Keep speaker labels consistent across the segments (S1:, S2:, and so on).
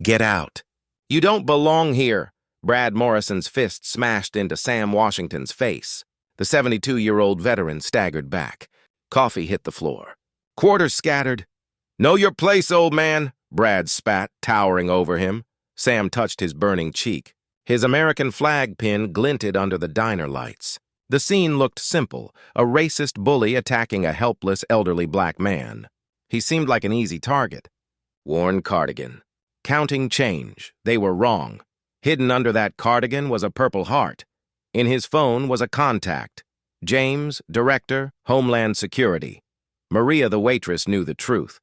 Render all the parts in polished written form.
S1: Get out. You don't belong here. Brad Morrison's fist smashed into Sam Washington's face. The 72-year-old veteran staggered back. Coffee hit the floor. Quarters scattered. Know your place, old man, Brad spat, towering over him. Sam touched his burning cheek. His American flag pin glinted under the diner lights. The scene looked simple, a racist bully attacking a helpless elderly black man. He seemed like an easy target. Worn cardigan. Counting change. They were wrong. Hidden under that cardigan was a Purple Heart. In his phone was a contact. James, Director, Homeland Security. Maria, the waitress, knew the truth.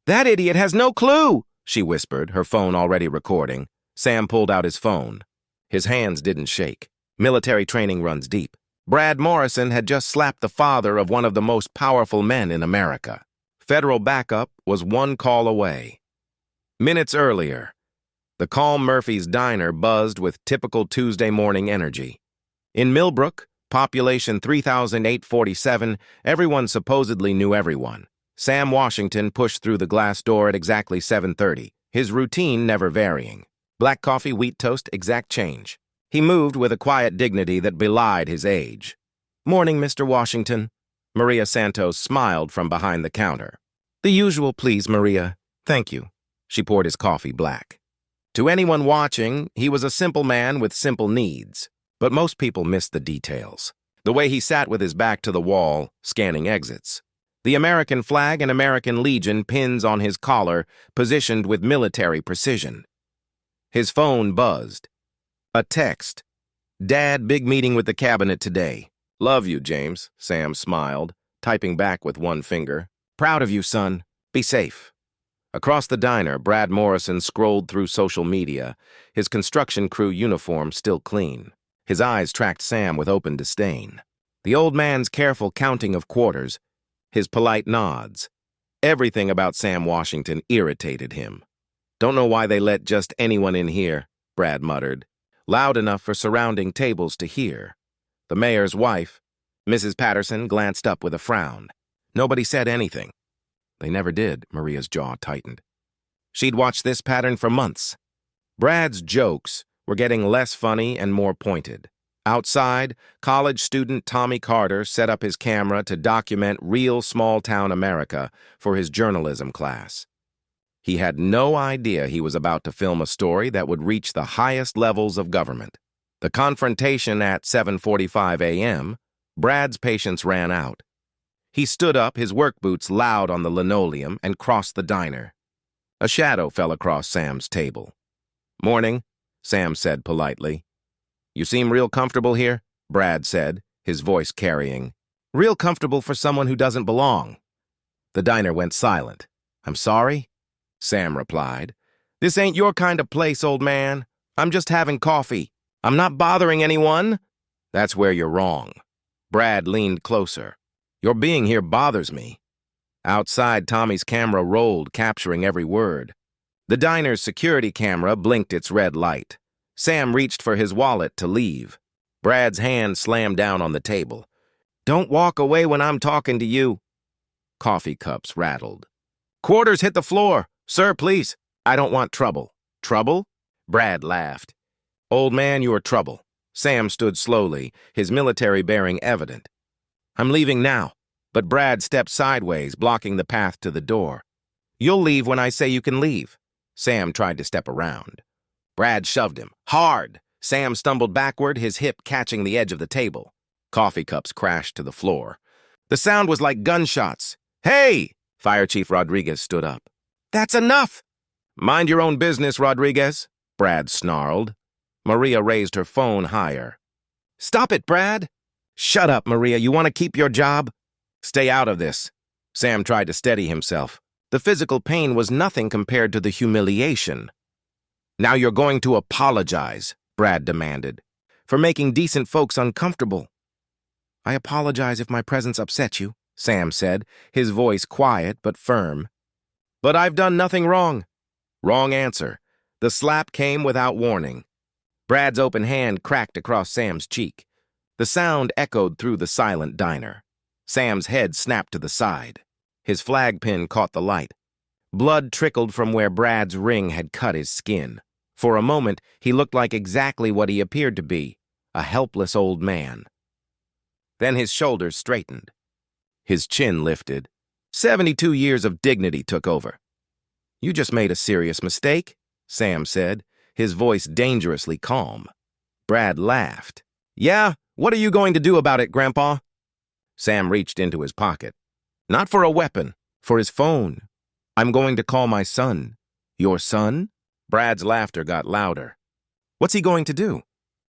S1: "That idiot has no clue," she whispered, her phone already recording. Sam pulled out his phone. His hands didn't shake. Military training runs deep. Brad Morrison had just slapped the father of one of the most powerful men in America. Federal backup was one call away. Minutes earlier, the calm Murphy's Diner buzzed with typical Tuesday morning energy. In Millbrook, population 3,847, everyone supposedly knew everyone. Sam Washington pushed through the glass door at exactly 7:30, his routine never varying. Black coffee, wheat toast, exact change. He moved with a quiet dignity that belied his age. "Morning, Mr. Washington." Maria Santos smiled from behind the counter. "The usual, please, Maria. Thank you." She poured his coffee black. To anyone watching, he was a simple man with simple needs, but most people missed the details. The way he sat with his back to the wall, scanning exits. The American flag and American Legion pins on his collar, positioned with military precision. His phone buzzed. A text. "Dad, big meeting with the cabinet today." "Love you, James," Sam smiled, typing back with one finger. "Proud of you, son. Be safe." Across the diner, Brad Morrison scrolled through social media, his construction crew uniform still clean. His eyes tracked Sam with open disdain. The old man's careful counting of quarters, his polite nods. Everything about Sam Washington irritated him. "Don't know why they let just anyone in here," Brad muttered, loud enough for surrounding tables to hear. The mayor's wife, Mrs. Patterson, glanced up with a frown. Nobody said anything. They never did, Maria's jaw tightened. She'd watched this pattern for months. Brad's jokes were getting less funny and more pointed. Outside, college student Tommy Carter set up his camera to document real small-town America for his journalism class. He had no idea he was about to film a story that would reach the highest levels of government. The confrontation at 7:45 a.m., Brad's patience ran out. He stood up, his work boots loud on the linoleum, and crossed the diner. A shadow fell across Sam's table. "Morning," Sam said politely. "You seem real comfortable here," Brad said, his voice carrying. "Real comfortable for someone who doesn't belong." The diner went silent. "I'm sorry," Sam replied. "This ain't your kind of place, old man. I'm just having coffee. I'm not bothering anyone." "That's where you're wrong." Brad leaned closer. "Your being here bothers me." Outside, Tommy's camera rolled, capturing every word. The diner's security camera blinked its red light. Sam reached for his wallet to leave. Brad's hand slammed down on the table. "Don't walk away when I'm talking to you." Coffee cups rattled. "Quarters hit the floor. Sir, please. I don't want trouble." "Trouble?" Brad laughed. "Old man, you are trouble." Sam stood slowly, his military bearing evident. "I'm leaving now." But Brad stepped sideways, blocking the path to the door. "You'll leave when I say you can leave." Sam tried to step around. Brad shoved him. Hard! Sam stumbled backward, his hip catching the edge of the table. Coffee cups crashed to the floor. The sound was like gunshots. "Hey!" Fire Chief Rodriguez stood up. "That's enough!" "Mind your own business, Rodriguez," Brad snarled. Maria raised her phone higher. "Stop it, Brad!" "Shut up, Maria. You want to keep your job?" "Stay out of this." Sam tried to steady himself. The physical pain was nothing compared to the humiliation. "Now you're going to apologize," Brad demanded, "for making decent folks uncomfortable." "I apologize if my presence upset you," Sam said, his voice quiet but firm. "But I've done nothing wrong." Wrong answer. The slap came without warning. Brad's open hand cracked across Sam's cheek. The sound echoed through the silent diner. Sam's head snapped to the side. His flag pin caught the light. Blood trickled from where Brad's ring had cut his skin. For a moment, he looked like exactly what he appeared to be, a helpless old man. Then his shoulders straightened. His chin lifted. 72 years of dignity took over. "You just made a serious mistake," Sam said, his voice dangerously calm. Brad laughed. "Yeah? What are you going to do about it, Grandpa?" Sam reached into his pocket. "Not for a weapon, for his phone. I'm going to call my son." "Your son?" Brad's laughter got louder. "What's he going to do?"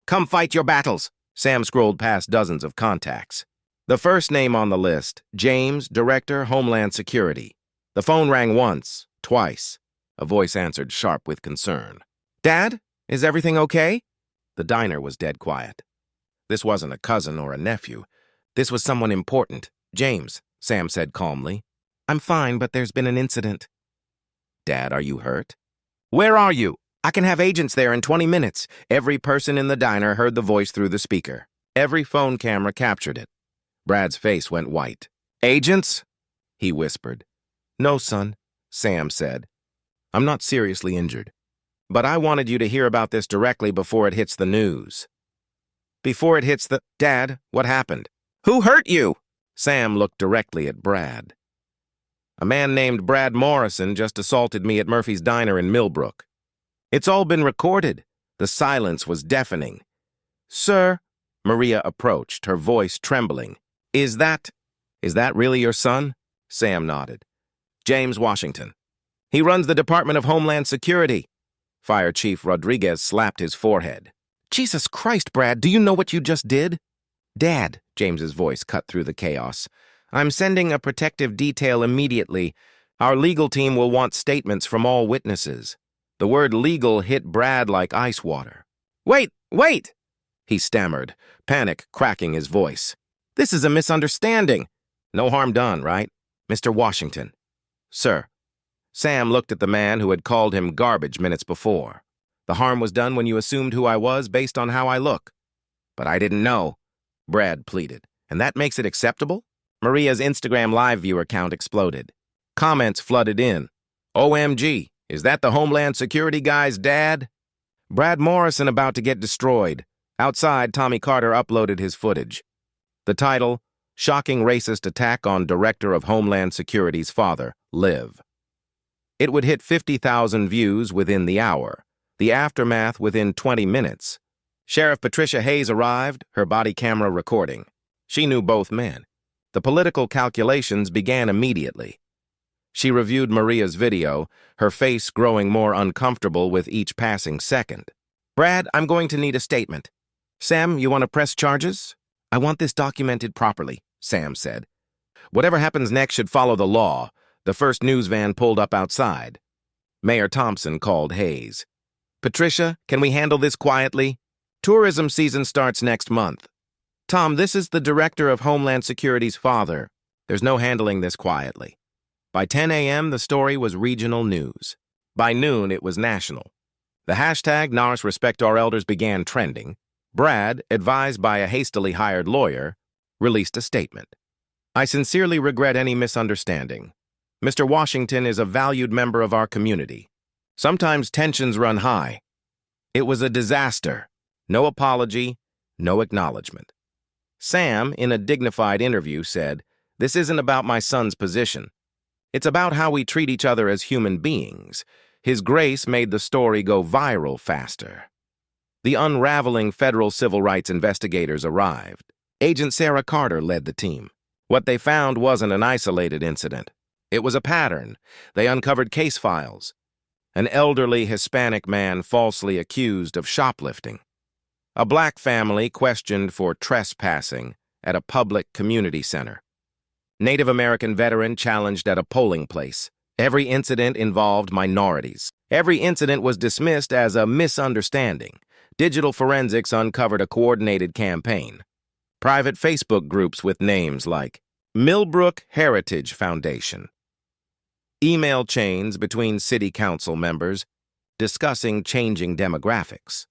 S1: "Come fight your battles." Sam scrolled past dozens of contacts. The first name on the list, James, Director, Homeland Security. The phone rang once, twice. A voice answered sharp with concern. "Dad, is everything okay?" The diner was dead quiet. This wasn't a cousin or a nephew. This was someone important. "James," Sam said calmly. "I'm fine, but there's been an incident." "Dad, are you hurt?" "Where are you? I can have agents there in 20 minutes. Every person in the diner heard the voice through the speaker. Every phone camera captured it. Brad's face went white. "Agents?" he whispered. "No, son," Sam said. "I'm not seriously injured. But I wanted you to hear about this directly before it hits the news." "Before it hits the—" "Dad, what happened?" "Who hurt you?" Sam looked directly at Brad. "A man named Brad Morrison just assaulted me at Murphy's Diner in Millbrook. It's all been recorded." The silence was deafening. "Sir," Maria approached, her voice trembling. Is that really your son?" Sam nodded. "James Washington. He runs the Department of Homeland Security." Fire Chief Rodriguez slapped his forehead. "Jesus Christ, Brad, do you know what you just did?" "Dad," James's voice cut through the chaos, "I'm sending a protective detail immediately. Our legal team will want statements from all witnesses." The word legal hit Brad like ice water. Wait! He stammered, panic cracking his voice. "This is a misunderstanding." "No harm done, right? Mr. Washington." "Sir." Sam looked at the man who had called him garbage minutes before. "The harm was done when you assumed who I was based on how I look." "But I didn't know," Brad pleaded. "And that makes it acceptable?" Maria's Instagram live viewer count exploded. Comments flooded in. "OMG, is that the Homeland Security guy's dad?" Brad Morrison about to get destroyed. Outside, Tommy Carter uploaded his footage. The title, Shocking Racist Attack on Director of Homeland Security's Father, Live. It would hit 50,000 views within the hour, the aftermath within 20 minutes. Sheriff Patricia Hayes arrived, her body camera recording. She knew both men. The political calculations began immediately. She reviewed Maria's video, her face growing more uncomfortable with each passing second. "Brad, I'm going to need a statement." "Sam, you want to press charges?" "I want this documented properly," Sam said. "Whatever happens next should follow the law." The first news van pulled up outside. Mayor Thompson called Hayes. "Patricia, can we handle this quietly? Tourism season starts next month." "Tom, this is the Director of Homeland Security's father. There's no handling this quietly." By 10 a.m., the story was regional news. By noon, it was national. The hashtag Nars Respect Our Elders began trending. Brad, advised by a hastily hired lawyer, released a statement. "I sincerely regret any misunderstanding. Mr. Washington is a valued member of our community. Sometimes tensions run high. It was a disaster. No apology, no acknowledgement." Sam, in a dignified interview, said, "This isn't about my son's position. It's about how we treat each other as human beings." His grace made the story go viral faster. The unraveling federal civil rights investigators arrived. Agent Sarah Carter led the team. What they found wasn't an isolated incident. It was a pattern. They uncovered case files. An elderly Hispanic man falsely accused of shoplifting. A black family questioned for trespassing at a public community center. Native American veteran challenged at a polling place. Every incident involved minorities. Every incident was dismissed as a misunderstanding. Digital forensics uncovered a coordinated campaign. Private Facebook groups with names like Millbrook Heritage Foundation. Email chains between city council members discussing changing demographics.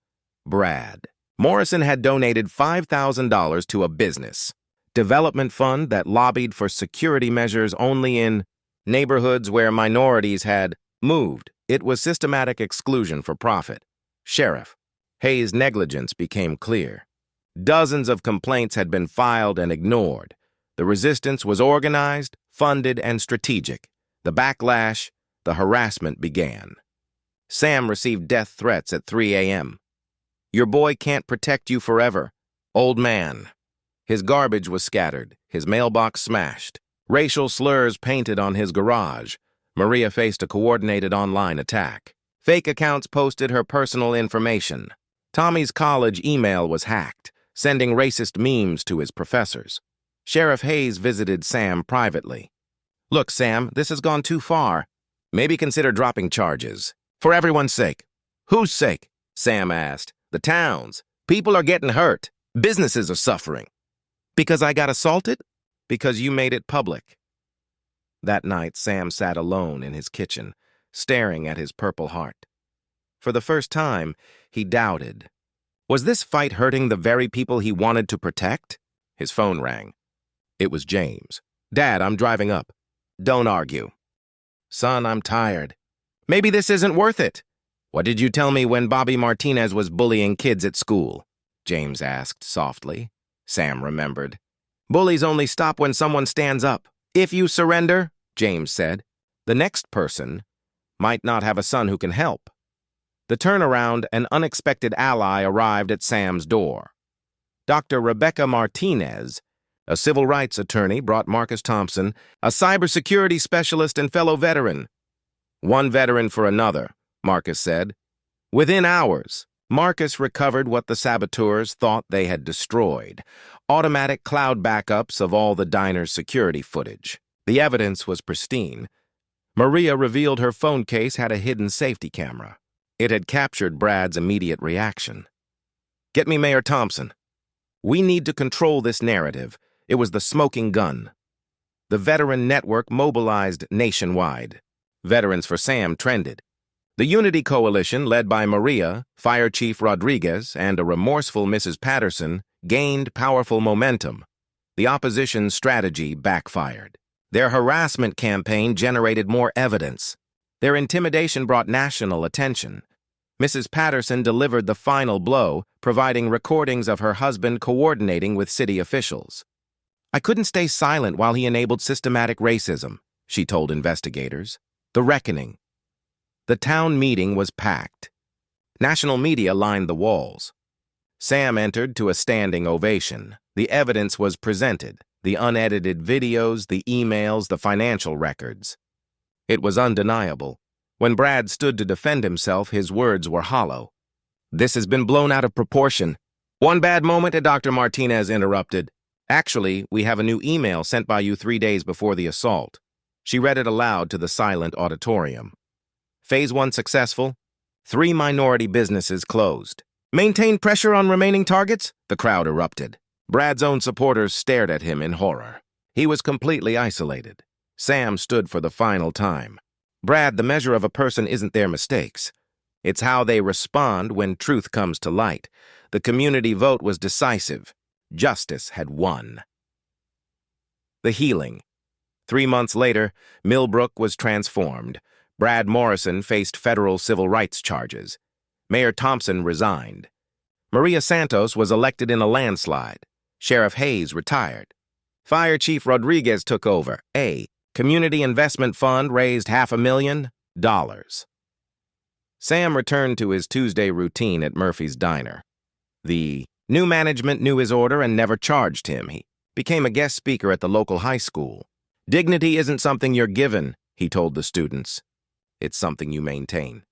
S1: Brad. Morrison had donated $5,000 to a business development fund that lobbied for security measures only in Neighborhoods where minorities had moved. It was systematic exclusion for profit. Sheriff Hayes' negligence became clear. Dozens of complaints had been filed and ignored. The resistance was organized, funded, and strategic. The backlash, the harassment began. Sam received death threats at 3 a.m. Your boy can't protect you forever. Old man. His garbage was scattered, his mailbox smashed. Racial slurs painted on his garage. Maria faced a coordinated online attack. Fake accounts posted her personal information. Tommy's college email was hacked, sending racist memes to his professors. Sheriff Hayes visited Sam privately. Look, Sam, this has gone too far. Maybe consider dropping charges. For everyone's sake. Whose sake? Sam asked. The town's. People are getting hurt. Businesses are suffering. Because I got assaulted? Because you made it public. That night, Sam sat alone in his kitchen, staring at his Purple Heart. For the first time, he doubted. Was this fight hurting the very people he wanted to protect? His phone rang. It was James. Dad, I'm driving up. Don't argue. Son, I'm tired. Maybe this isn't worth it. What did you tell me when Bobby Martinez was bullying kids at school? James asked softly. Sam remembered. Bullies only stop when someone stands up. If you surrender, James said, the next person might not have a son who can help. The turnaround, an unexpected ally arrived at Sam's door. Dr. Rebecca Martinez, a civil rights attorney, brought Marcus Thompson, a cybersecurity specialist and fellow veteran. One veteran for another, Marcus said. Within hours, Marcus recovered what the saboteurs thought they had destroyed, automatic cloud backups of all the diner's security footage. The evidence was pristine. Maria revealed her phone case had a hidden safety camera. It had captured Brad's immediate reaction. Get me Mayor Thompson. We need to control this narrative. It was the smoking gun. The veteran network mobilized nationwide. Veterans for Sam trended. The Unity Coalition, led by Maria, Fire Chief Rodriguez, and a remorseful Mrs. Patterson, gained powerful momentum. The opposition's strategy backfired. Their harassment campaign generated more evidence. Their intimidation brought national attention. Mrs. Patterson delivered the final blow, providing recordings of her husband coordinating with city officials. I couldn't stay silent while he enabled systematic racism, she told investigators. The reckoning. The town meeting was packed. National media lined the walls. Sam entered to a standing ovation. The evidence was presented. The unedited videos, the emails, the financial records. It was undeniable. When Brad stood to defend himself, his words were hollow. This has been blown out of proportion. One bad moment, Dr. Martinez interrupted. Actually, we have a new email sent by you 3 days before the assault. She read it aloud to the silent auditorium. Phase 1 successful. 3 minority businesses closed. Maintain pressure on remaining targets? The crowd erupted. Brad's own supporters stared at him in horror. He was completely isolated. Sam stood for the final time. Brad, the measure of a person isn't their mistakes. It's how they respond when truth comes to light. The community vote was decisive. Justice had won. The healing. 3 months later, Millbrook was transformed. Brad Morrison faced federal civil rights charges. Mayor Thompson resigned. Maria Santos was elected in a landslide. Sheriff Hayes retired. Fire Chief Rodriguez took over. A community investment fund raised $500,000. Sam returned to his Tuesday routine at Murphy's Diner. The new management knew his order and never charged him. He became a guest speaker at the local high school. Dignity isn't something you're given, he told the students. It's something you maintain.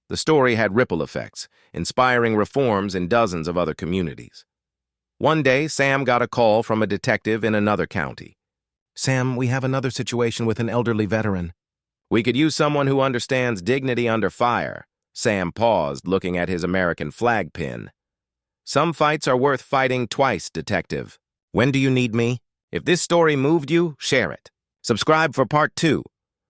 S1: The story had ripple effects, inspiring reforms in dozens of other communities. One day, Sam got a call from a detective in another county. Sam, we have another situation with an elderly veteran. We could use someone who understands dignity under fire. Sam paused, looking at his American flag pin. Some fights are worth fighting twice, detective. When do you need me? If this story moved you, share it. Subscribe for part 2,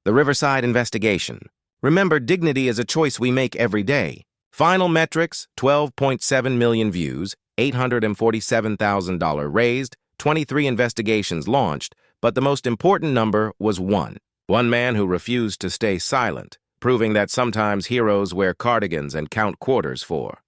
S1: The Riverside Investigation. Remember, dignity is a choice we make every day. Final metrics, 12.7 million views, $847,000 raised, 23 investigations launched, but the most important number was 1. One man who refused to stay silent, proving that sometimes heroes wear cardigans and count quarters for.